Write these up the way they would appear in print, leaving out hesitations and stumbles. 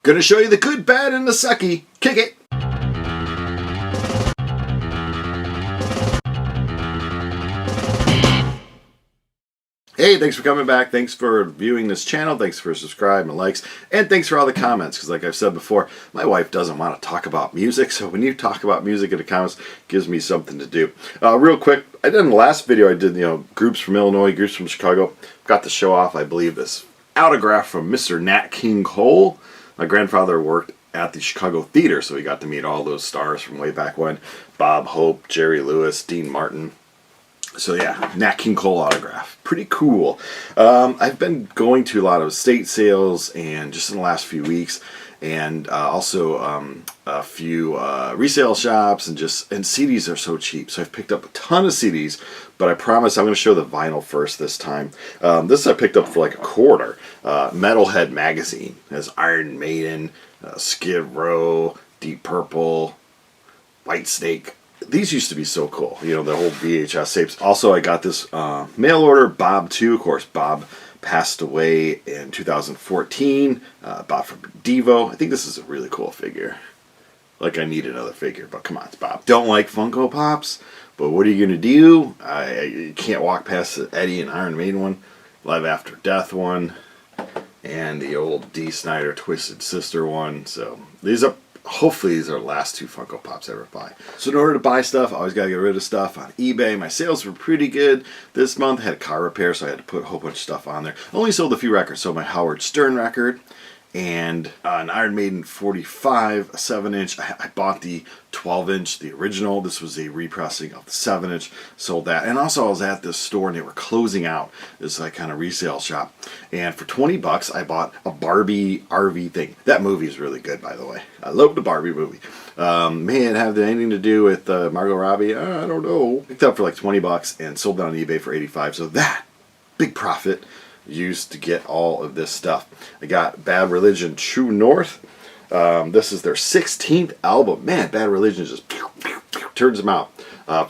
Gonna show you the good, bad, and the sucky. Kick it! Hey, thanks for coming back. Thanks for viewing this channel. Thanks for subscribing and likes. And thanks for all the comments, because like I've said before, my wife doesn't want to talk about music. So when you talk about music in the comments, it gives me something to do. Real quick, I did in the last video, I did, groups from Illinois, groups from Chicago. Got to show off, I believe, this autograph from Mr. Nat King Cole. My grandfather worked at the Chicago Theater, so he got to meet all those stars from way back when. Bob Hope, Jerry Lewis, Dean Martin. So yeah, Nat King Cole autograph. Pretty cool. I've been going to a lot of estate sales and just in the last few weeks, and also a few resale shops, and CDs are so cheap. So I've picked up a ton of CDs, but I promise I'm going to show the vinyl first this time. This I picked up for like $1. Metalhead magazine. It has Iron Maiden, Skid Row, Deep Purple, Whitesnake. These used to be so cool, the whole VHS tapes. Also, I got this mail order, Bob 2. Of course, Bob passed away in 2014. Bob from Devo. I think this is a really cool figure. Like, I need another figure, but come on, it's Bob. Don't like Funko Pops, but what are you going to do? I can't walk past the Eddie and Iron Maiden one, Live After Death one, and the old Dee Snider Twisted Sister one. So, hopefully these are the last 2 Funko Pops I ever buy. So in order to buy stuff, I always got to get rid of stuff on eBay. My sales were pretty good this month. I had a car repair, so I had to put a whole bunch of stuff on there. I only sold a few records. So my Howard Stern record and an Iron Maiden 45, a 7-inch. I bought the 12-inch, the original. This was a repressing of the 7-inch. Sold that. And also I was at this store and they were closing out this kind of resale shop. And for $20, I bought a Barbie RV thing. That movie is really good, by the way. I love the Barbie movie. May it have anything to do with Margot Robbie? I don't know. Picked up for like $20 and sold it on eBay for $85. So that, big profit, used to get all of this stuff. I got Bad Religion True North. This is their 16th album. Man, Bad Religion just turns them out.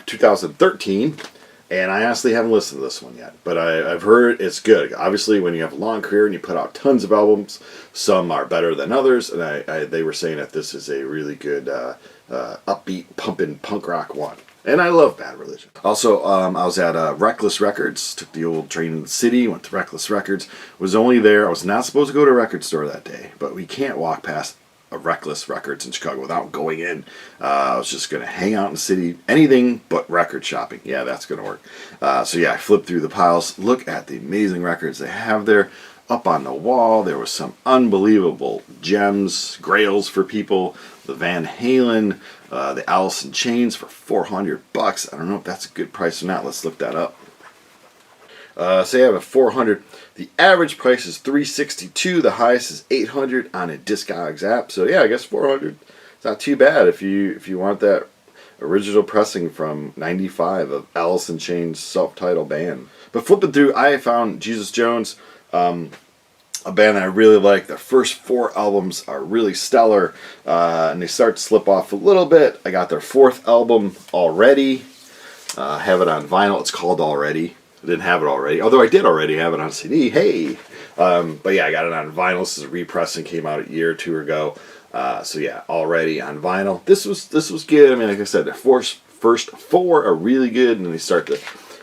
2013. And I honestly haven't listened to this one yet, but I've heard it's good. Obviously, when you have a long career and you put out tons of albums, some are better than others, and they were saying that this is a really good, upbeat, pumping punk rock one. And I love Bad Religion. Also, I was at Reckless Records. Took the old train in the city, went to Reckless Records. Was only there. I was not supposed to go to a record store that day, but we can't walk past a Reckless Records in Chicago without going in. I was just going to hang out in the city. Anything but record shopping. Yeah, that's going to work. So yeah, I flipped through the piles. Look at the amazing records they have there. Up on the wall, there was some unbelievable gems, grails for people. The Van Halen, the Alice in Chains for $400. I don't know if that's a good price or not. Let's look that up. Say I have a 400. The average price is $362. The highest is $800 on a Discogs app. So yeah, I guess $400. It's not too bad if you want that original pressing from '95 of Alice in Chains' self-titled band. But flipping through, I found Jesus Jones. A band that I really like. Their first 4 albums are really stellar, and they start to slip off a little bit. I got their 4th album already. Have it on vinyl. It's called Already. I didn't have it already, although I did already have it on CD. Hey, but yeah, I got it on vinyl. This is a repressing, came out a year or 2 ago. So yeah, Already on vinyl. This was good. I mean, like I said, their first 4 are really good, and then they start to,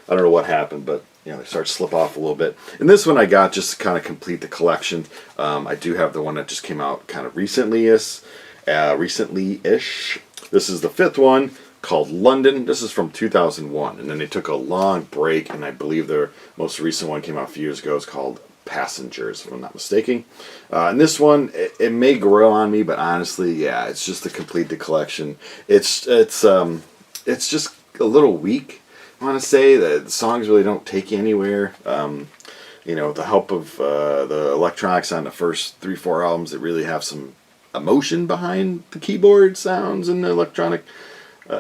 I don't know what happened, but they start to slip off a little bit. And this one I got just to kind of complete the collection. I do have the one that just came out kind of recently-ish. This is the 5th one, called London. This is from 2001. And then they took a long break, and I believe their most recent one came out a few years ago. It's called Passengers, if I'm not mistaken. And this one, it may grow on me, but honestly, yeah, it's just to complete the collection. It's just a little weak. I want to say that the songs really don't take you anywhere. The help of the electronics on the first 3-4 albums that really have some emotion behind the keyboard sounds and the electronic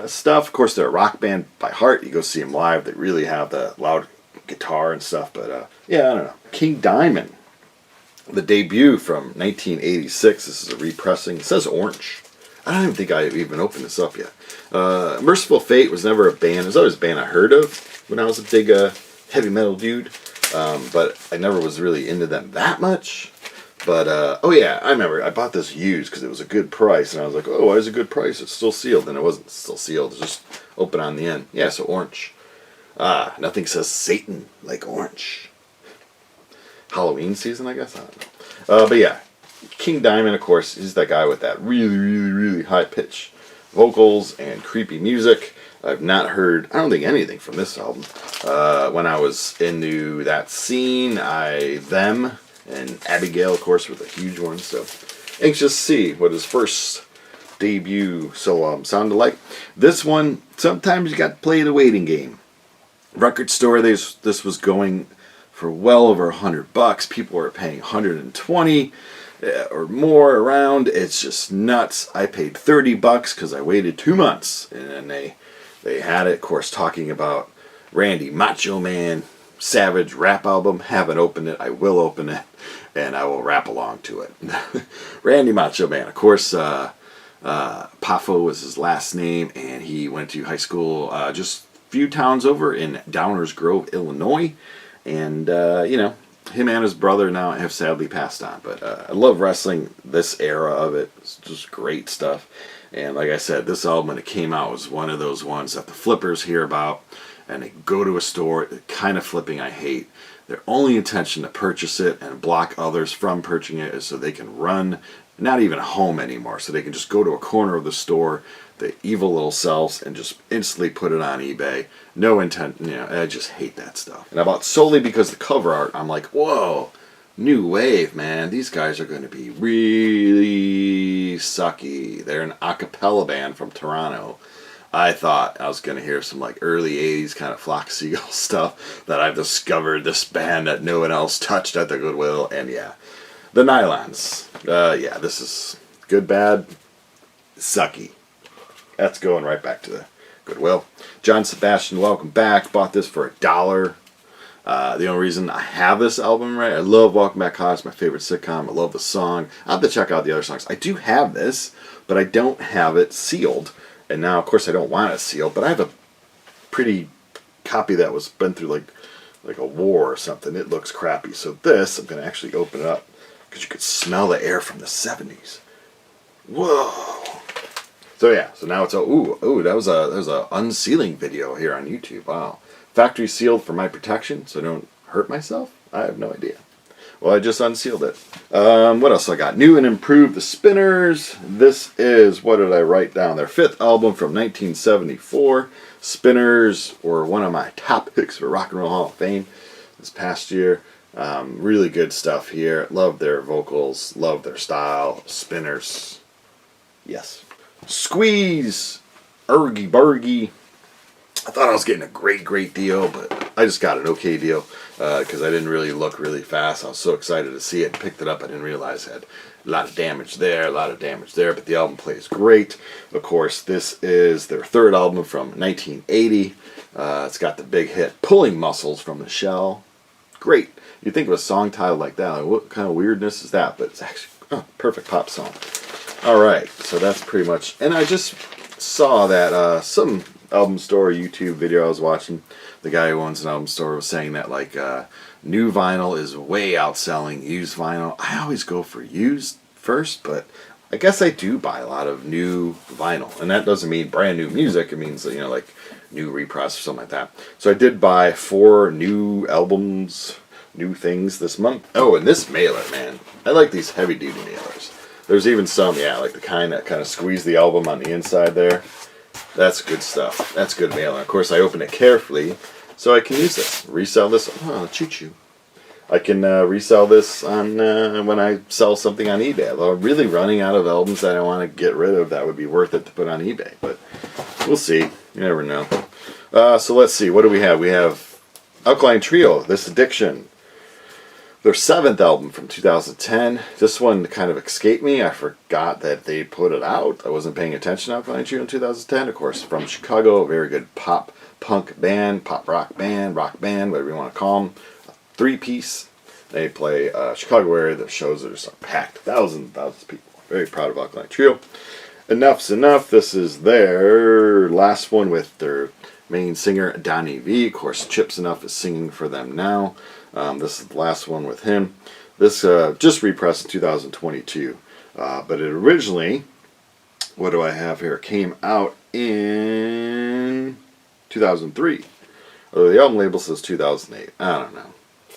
stuff. Of course, they're a rock band by heart. You go see them live, they really have the loud guitar and stuff. But yeah, I don't know. King Diamond, the debut from 1986. This is a repressing. It says orange. I don't even think I even opened this up yet. Merciful Fate was never a band. It was always a band I heard of when I was a big heavy metal dude. But I never was really into them that much. But, oh yeah, I remember I bought this used because it was a good price. And I was like, oh, why is it a good price? It's still sealed. And it wasn't still sealed. It's just open on the end. Yeah, so orange. Ah, nothing says Satan like orange. Halloween season, I guess? I don't know. But yeah, King Diamond, of course, is that guy with that really, really, really high pitch vocals and creepy music. I've not heard, I don't think, anything from this album. When I was into that scene, Them and Abigail, of course, were the huge ones. So anxious to see what his first debut solo album sounded like. This one, sometimes you got to play the waiting game. Record store, this was going for well over $100. People were paying 120 or more around. It's just nuts. I paid $30 because I waited 2 months, and they had it, of course, talking about Randy Macho Man Savage rap album. Haven't opened it. I will open it, and I will rap along to it. Randy Macho Man, of course. Poffo was his last name, and he went to high school just a few towns over in Downers Grove, Illinois. And, you know, him and his brother now have sadly passed on. But I love wrestling, this era of it. It's just great stuff. And like I said, this album, when it came out, was one of those ones that the flippers hear about. And they go to a store, the kind of flipping I hate. Their only intention to purchase it and block others from purchasing it is so they can run, not even home anymore. So they can just go to a corner of the store, the evil little selves, and just instantly put it on eBay. No intent, you know, I just hate that stuff. And I bought solely because the cover art, I'm like, whoa, new wave, man. These guys are going to be really sucky. They're an a cappella band from Toronto. I thought I was going to hear some like early 80s kind of Flock Seagull stuff that I've discovered this band that no one else touched at the Goodwill. And yeah, the Nylons. Yeah, this is good, bad, sucky. That's going right back to the Goodwill. John Sebastian, welcome back. Bought this for $1. The only reason I have this album, right? I love Welcome Back Hot. It's my favorite sitcom. I love the song. I'll have to check out the other songs. I do have this, but I don't have it sealed. And now, of course, I don't want it sealed, but I have a pretty copy that was been through like a war or something. It looks crappy. So this, I'm going to actually open it up because you could smell the air from the 70s. Whoa. So yeah, so now it's a, ooh, that was a unsealing video here on YouTube. Wow. Factory sealed for my protection, so I don't hurt myself? I have no idea. Well, I just unsealed it. What else I got? New and improved, the Spinners. This is, what did I write down? Their 5th album from 1974. Spinners were one of my top picks for Rock and Roll Hall of Fame this past year. Really good stuff here. Love their vocals. Love their style. Spinners. Yes. Squeeze. Ergy Burgy. I thought I was getting a great deal, but I just got an okay deal because I didn't really look really fast. I was so excited to see it. Picked it up. I didn't realize it had a lot of damage there, but the album plays great. Of course, this is their 3rd album from 1980. It's got the big hit Pulling Muscles from the Shell. Great. You'd think of a song title like that, like, what kind of weirdness is that? But it's actually perfect pop song. All right, so that's pretty much. And I just saw that some album store YouTube video I was watching, the guy who owns an album store was saying that like new vinyl is way outselling used vinyl. I always go for used first, but I guess I do buy a lot of new vinyl, and that doesn't mean brand new music. It means, you know, like new repress or something like that. So I did buy 4 new albums, new things this month. Oh, and this mailer, man, I like these heavy duty mailers. There's even some, yeah, like the kind that kind of squeeze the album on the inside there. That's good stuff. That's good mailing. Of course, I open it carefully so I can use this. Resell this. Oh, choo-choo. I can resell this on when I sell something on eBay. Although I'm really running out of albums that I want to get rid of that would be worth it to put on eBay. But we'll see. You never know. So let's see. What do we have? We have Alkaline Trio, This Addiction. Their 7th album from 2010. This one kind of escaped me. I forgot that they put it out. I wasn't paying attention to Alkaline Trio in 2010. Of course, from Chicago, a very good pop punk band, pop rock band, whatever you want to call them. A 3-piece. They play Chicago area. The shows are just packed. Thousands of people. Very proud of Alkaline Trio. Enough's Enough. This is their last one with their main singer, Donnie V. Of course, Chips Enough is singing for them now. This is the last one with him. This just repressed in 2022. But it originally, what do I have here, came out in 2003. Although the album label says 2008. I don't know.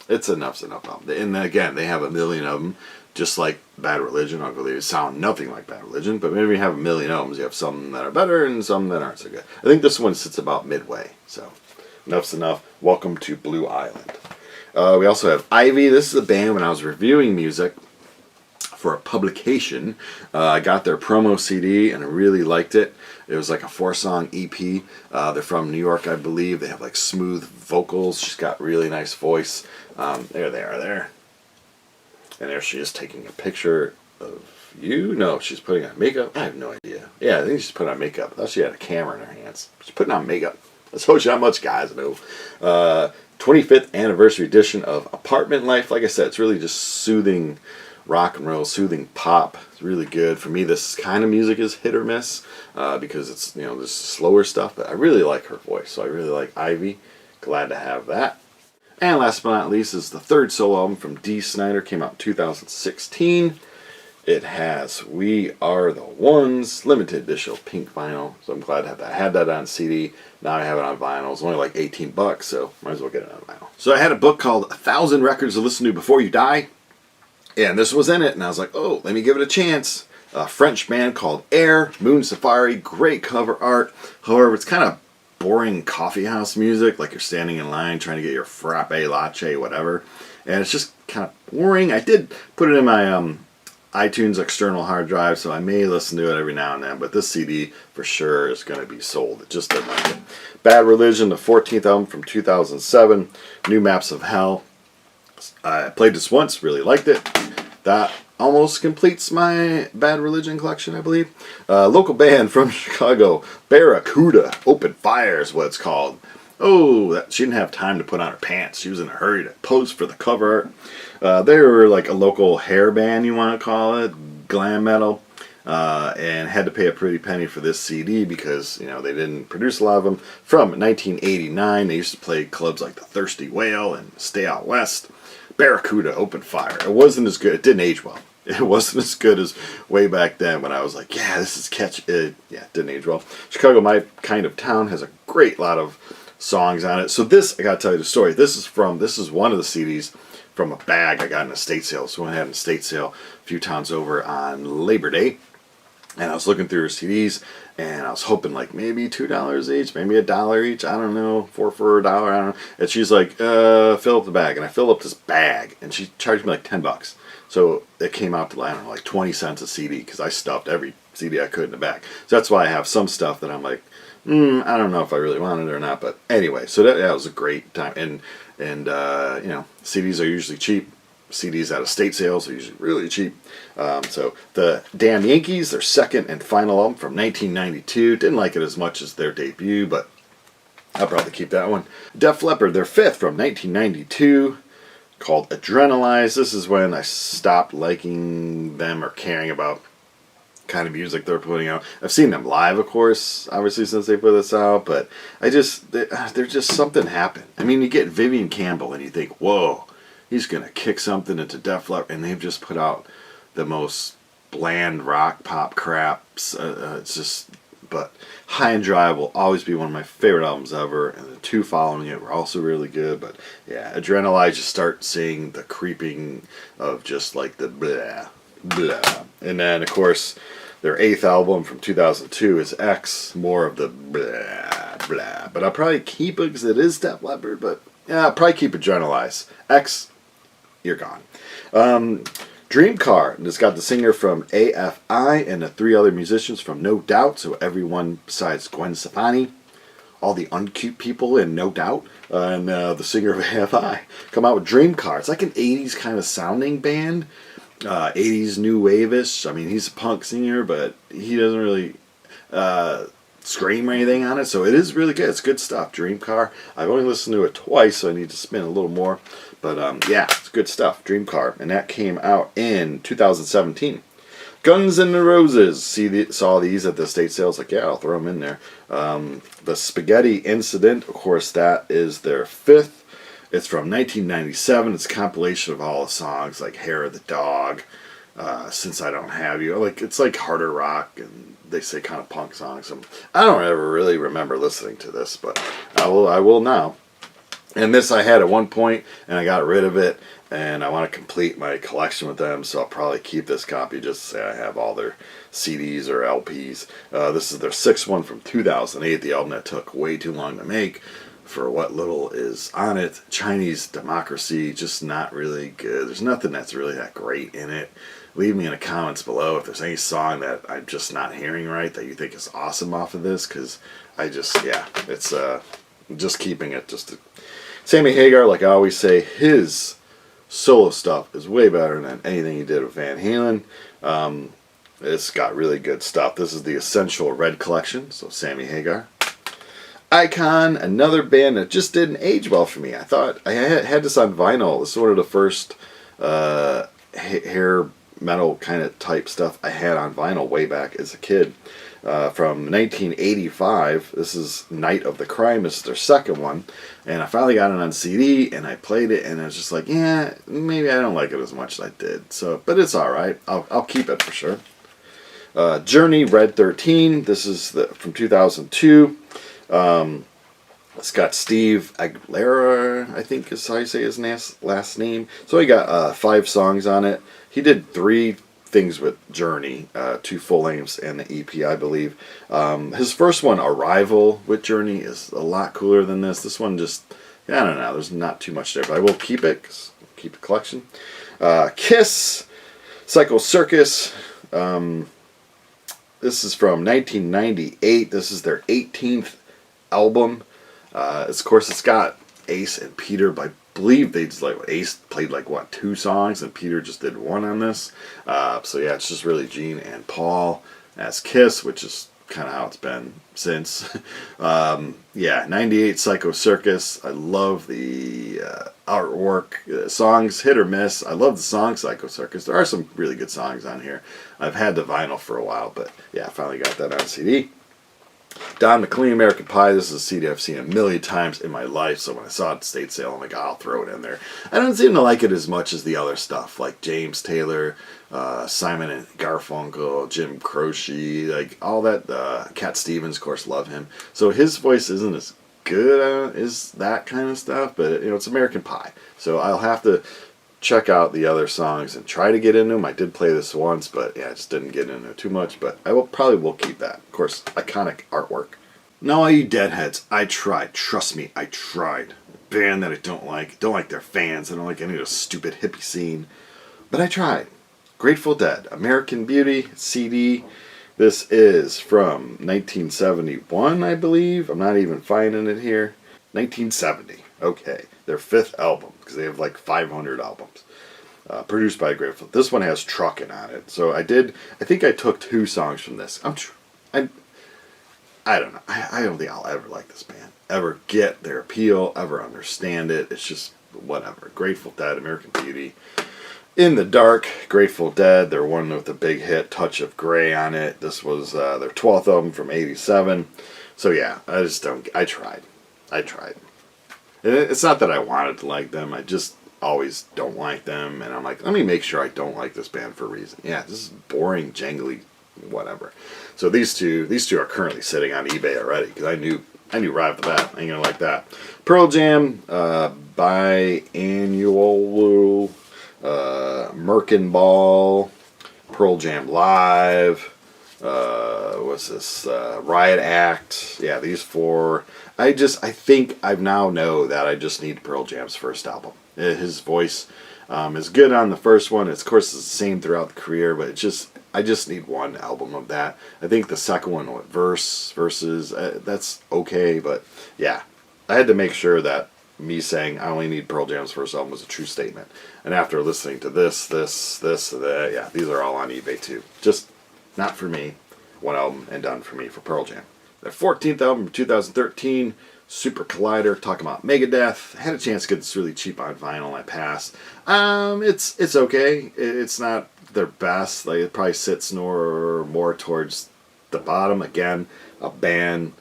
It's Enough's Enough album. And again, they have a million of them, just like Bad Religion. I'll believe sound nothing like Bad Religion, but maybe you have a million albums. You have some that are better and some that aren't so good. I think this one sits about midway. So, Enough's Enough. Welcome to Blue Island. We also have Ivy. This is a band when I was reviewing music for a publication. I got their promo CD and I really liked it. It was like a 4-song EP. They're from New York, I believe. They have like smooth vocals. She's got really nice voice. There they are there. And there she is taking a picture of you. No, she's putting on makeup. I have no idea. Yeah, I think she's putting on makeup. I thought she had a camera in her hands. She's putting on makeup. I told you how much guys know. 25th anniversary edition of Apartment Life. Like I said, it's really just soothing rock and roll, soothing pop. It's really good. For me, this kind of music is hit or miss because it's, this slower stuff. But I really like her voice, so I really like Ivy. Glad to have that. And last but not least is the third solo album from Dee Snider. Came out in 2016. It has We Are the Ones, limited edition pink vinyl. So I'm glad to have that. I had that on CD. Now I have it on vinyl. It's only like $18, so might as well get it on vinyl. So I had a book called 1,000 Records to Listen to Before You Die. And this was in it, and I was like, oh, let me give it a chance. A French band called Air, Moon Safari, great cover art. However, it's kind of boring coffee house music, like you're standing in line trying to get your frappe, latte, whatever. And it's just kind of boring. I did put it in my iTunes external hard drive, so I may listen to it every now and then, but this CD for sure is going to be sold. It just doesn't like it. Bad Religion, the 14th album from 2007, New Maps of Hell. I played this once, really liked it. That almost completes my Bad Religion collection, I believe. Local band from Chicago, Barracuda, Open Fire is what it's called. Oh, she didn't have time to put on her pants. She was in a hurry to pose for the cover art. They were like a local hair band, you want to call it, glam metal. And had to pay a pretty penny for this CD because, they didn't produce a lot of them. From 1989, they used to play clubs like the Thirsty Whale and Stay Out West. Barracuda, Open Fire. It wasn't as good. It didn't age well. It wasn't as good as way back then when I was like, yeah, this is catchy. It didn't age well. Chicago, My Kind of Town, has a great lot of songs on it. So this, I gotta tell you the story. This is one of the CDs from a bag I got in a estate sale. So I had an estate sale a few times over on Labor Day. And I was looking through her CDs, and I was hoping like maybe $2 each, maybe $1 each. I don't know, four for $1. I don't know. And she's like, fill up the bag, and I filled up this bag, and she charged me like $10. So it came out to, I don't know, like 20 cents a CD because I stuffed every CD I could in the bag. So that's why I have some stuff that I'm like, I don't know if I really wanted it or not. But anyway, so that was a great time, and CDs are usually cheap. CDs at estate sales are usually really cheap. So the Damn Yankees, their second and final album from 1992. Didn't like it as much as their debut, but I'll probably keep that one. Def Leppard, their fifth from 1992, called Adrenalize. This is when I stopped liking them or caring about kind of music they're putting out. I've seen them live, of course, obviously since they put this out, but there's just something happened. I mean, you get Vivian Campbell and you think, whoa, he's going to kick something into Def Leppard, and they've just put out the most bland rock pop crap. It's just, but High and Dry will always be one of my favorite albums ever, and the two following it were also really good. But yeah, Adrenalize, you start seeing the creeping of just like the blah, blah. And then, of course, their eighth album from 2002 is X, more of the blah, blah. But I'll probably keep it because it is Def Leppard, but yeah, I'll probably keep Adrenalize. X, you're gone. Dream Car, and it's got the singer from AFI and the three other musicians from No Doubt, so everyone besides Gwen Stefani, all the uncute people in No Doubt, and the singer of AFI come out with Dream Car. It's like an 80s kind of sounding band, 80s new wave-ish. I mean, he's a punk singer, but he doesn't really scream or anything on it, so it is really good. It's good stuff. Dream Car. I've only listened to it twice, so I need to spin a little more. But yeah, it's good stuff. Dream Car, and that came out in 2017. Guns N' Roses. Saw these at the estate sales. Like, yeah, I'll throw them in there. The Spaghetti Incident. Of course, that is their fifth. It's from 1997. It's a compilation of all the songs, like Hair of the Dog, Since I Don't Have You. Like, it's like harder rock, and they say kind of punk songs. I don't ever really remember listening to this, but I will now. And this I had at one point, and I got rid of it, and I want to complete my collection with them, so I'll probably keep this copy just to say I have all their CDs or LPs. This is their sixth one from 2008, the album that took way too long to make for what little is on it. Chinese Democracy, just not really good. There's nothing that's really that great in it. Leave me in the comments below if there's any song that I'm just not hearing right that you think is awesome off of this, because it's just keeping it just to... Sammy Hagar, like I always say, his solo stuff is way better than anything he did with Van Halen. It's got really good stuff. This is the Essential Red Collection, so Sammy Hagar. Icon, another band that just didn't age well for me. I thought I had this on vinyl. This is sort of the first hair metal kind of type stuff I had on vinyl way back as a kid. From 1985, this is Night of the Crime. This is their second one, and I finally got it on CD, and I played it, and I was just like, yeah, maybe I don't like it as much as I did. So, but it's all right. I'll keep it for sure. Journey, Red 13. This is from 2002. It's got Steve Aguilera, I think is how you say his last name. So he got 5 songs on it. He did 3 things with Journey, 2 full lengths and the EP, I believe. His first one, Arrival with Journey, is a lot cooler than this. This one just, I don't know, there's not too much there, but I will keep it, 'cause I'll keep the collection. Kiss, Psycho Circus. This is from 1998. This is their 18th album. Of course, it's got Ace and Peter, but I believe they just Ace played 2 songs and Peter just did 1 on this. So yeah, it's just really Gene and Paul as Kiss, which is kind of how it's been since. 98 Psycho Circus. I love the artwork. Songs hit or miss. I love the song Psycho Circus. There are some really good songs on here. I've had the vinyl for a while, but yeah, I finally got that on CD. Don McLean, American Pie. This is a CD I've seen a million times in my life, so when I saw it at state sale, I'm like, I'll throw it in there. I don't seem to like it as much as the other stuff, like James Taylor, Simon and Garfunkel, Jim Croce, like all that. Cat Stevens, of course, love him. So his voice isn't as good as that kind of stuff, but it's American Pie. So I'll have to check out the other songs and try to get into them. I did play this once, but yeah, I just didn't get into it too much, but I probably will keep that. Of course, iconic artwork. Now, all you deadheads, I tried. Trust me, I tried. A band that I don't like their fans, I don't like any of the stupid hippie scene, but I tried. Grateful Dead, American Beauty, CD. This is from 1971, I believe. I'm not even finding it here. 1970. Okay, their 5th album, because they have 500 albums. Produced by Grateful. This one has Truckin' on it. So I think I took 2 songs from this. I don't know. I don't think I'll ever like this band. Ever get their appeal, ever understand it. It's just whatever. Grateful Dead, American Beauty. In the Dark, Grateful Dead. They're one with the big hit, Touch of Grey on it. This was their 12th album from 87. So yeah, I tried. It's not that I wanted to like them. I just always don't like them. And I'm like, let me make sure I don't like this band for a reason. Yeah, this is boring, jangly, whatever. So these two are currently sitting on eBay already, because I knew right off the bat I ain't gonna like that. Pearl Jam, Biannual, Merkin Ball, Pearl Jam Live. What's this? Riot Act. Yeah, these 4. I think I now know that I just need Pearl Jam's first album. His voice is good on the first one. Of course, it's the same throughout the career, but I just need one album of that. I think the second one with verses, that's okay, but yeah, I had to make sure that me saying I only need Pearl Jam's first album was a true statement. And after listening to this, yeah, these are all on eBay too. Just not for me. One album and done for me for Pearl Jam. Their 14th album, 2013, Super Collider, talking about Megadeth. I had a chance to get this really cheap on vinyl. I passed. It's okay. It's not their best. It probably sits more towards the bottom. Again, a band,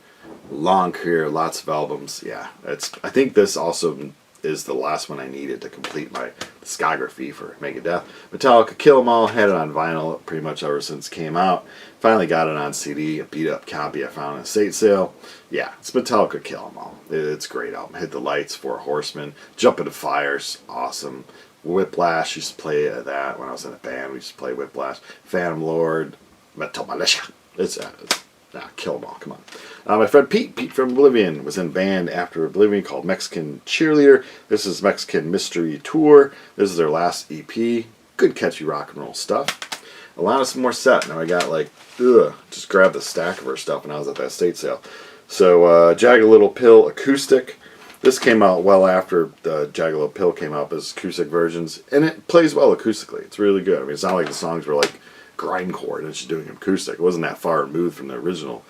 long career, lots of albums. Yeah, I think this also is the last one I needed to complete my discography for Megadeth. Metallica Kill 'Em All, had it on vinyl pretty much ever since it came out. Finally got it on CD, a beat up copy I found in a estate sale. Yeah, it's Metallica Kill 'Em All. It's a great album. Hit the Lights, Four Horsemen, Jump into Fires, awesome. Whiplash, used to play that when I was in a band. We used to play Whiplash. Phantom Lord, Metal Militia. Kill 'Em All, come on. My friend Pete from Oblivion, was in band after Oblivion called Mexican Cheerleader. This is Mexican Mystery Tour. This is their last EP. Good catchy rock and roll stuff. Alanis Morissette. Now I got just grabbed the stack of her stuff when I was at that estate sale. So Jagged Little Pill acoustic. This came out well after the Jagged Little Pill came out as acoustic versions, and it plays well acoustically. It's really good. I mean, it's not like the songs were like grindcore and she's doing acoustic. It wasn't that far removed from the original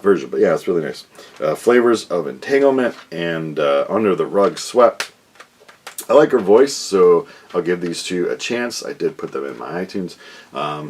version, but yeah, it's really nice. Flavors of Entanglement and Under the Rug Swept. I like her voice, so I'll give these two a chance. I did put them in my iTunes.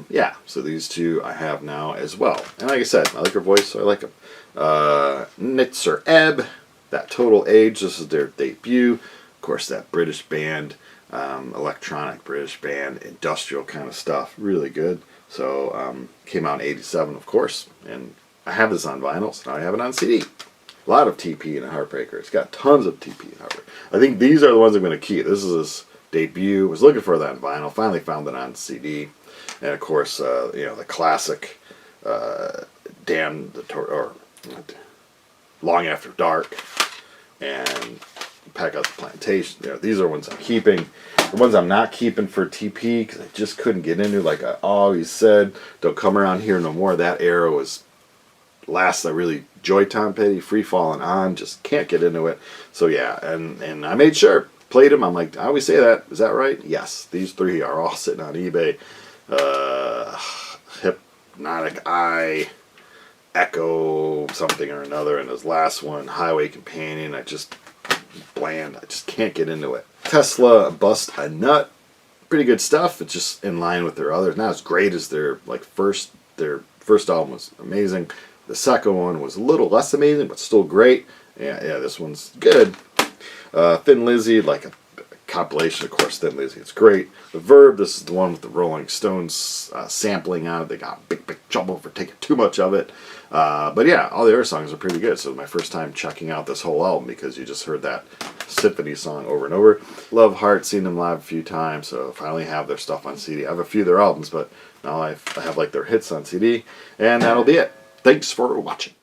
Yeah, so these two I have now as well. And like I said, I like her voice, so I like them. Nitzer Ebb, That Total Age. This is their debut. Of course, that British band, electronic British band, industrial kind of stuff. Really good. So, came out in '87, of course. And I have this on vinyl, so now I have it on CD. A lot of TP and a Heartbreaker. It's got tons of TP and Heartbreaker. I think these are the ones I'm going to keep. This is his debut. Was looking for that on vinyl. Finally found it on CD. And of course, the classic Long After Dark and Pack Out the Plantation. These are ones I'm keeping. The ones I'm not keeping for TP because I just couldn't get into. Like I always said, don't come around here no more. That era was last I really enjoyed Tom Petty, Free Fallin' On, just can't get into it. So yeah, and I made sure, played them. I'm like, I always say that. Is that right? Yes. These three are all sitting on eBay. Hypnotic Eye, Echo, something or another, and this last one, Highway Companion, I just can't get into it. Tesla, Bust a Nut, pretty good stuff. It's just in line with their others. Not as great as their first album was amazing. The second one was a little less amazing, but still great. Yeah, this one's good. Thin Lizzy, like a compilation, of course, Thin Lizzy. It's great. The Verb, this is the one with the Rolling Stones sampling on it. They got big trouble for taking too much of it. But yeah, all the other songs are pretty good. So my first time checking out this whole album because you just heard that symphony song over and over. Love Heart, seen them live a few times, so finally have their stuff on CD. I have a few of their albums, but now I have like their hits on CD. And that'll be it. Thanks for watching.